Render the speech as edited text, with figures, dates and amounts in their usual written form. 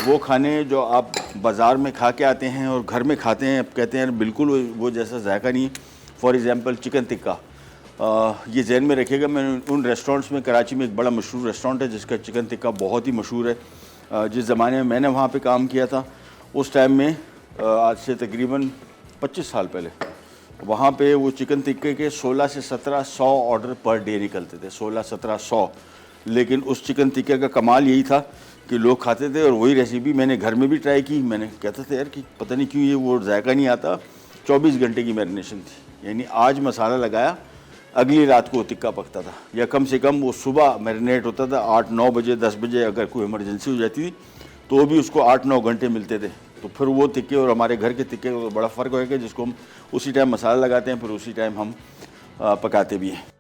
वो खाने जो आप बाज़ार में खा के आते हैं और घर में खाते हैं, आप कहते हैं बिल्कुल वो जैसा जायका नहीं। फॉर एग्ज़ाम्पल चिकन टिक्का, ये जहन में रखिएगा, मैं उन रेस्टोरेंट्स में, कराची में एक बड़ा मशहूर रेस्टोरेंट है जिसका चिकन टिक्का बहुत ही मशहूर है। जिस ज़माने में मैंने वहाँ पे काम किया था उस टाइम में, आज से तकरीबन 25 साल पहले, वहाँ पे वो चिकन टिक्के के 16 से 1700 ऑर्डर पर डे निकलते थे, 16-1700। लेकिन उस चिकन टिक्के का कमाल यही था कि लोग खाते थे, और वही रेसिपी मैंने घर में भी ट्राई की। मैंने कहता था यार कि पता नहीं क्यों ये वो जायका नहीं आता। 24 घंटे की मैरिनेशन थी, यानी आज मसाला लगाया, अगली रात को टिक्का पकता था, या कम से कम वो सुबह मैरिनेट होता था 8-9 बजे, 10 बजे अगर कोई इमरजेंसी हो जाती थी तो भी उसको 8-9 घंटे मिलते थे। तो फिर वो टिक्के और हमारे घर के टिक्के का बड़ा फ़र्क होगा, जिसको हम उसी टाइम मसाला लगाते हैं, फिर उसी टाइम हम पकाते भी हैं।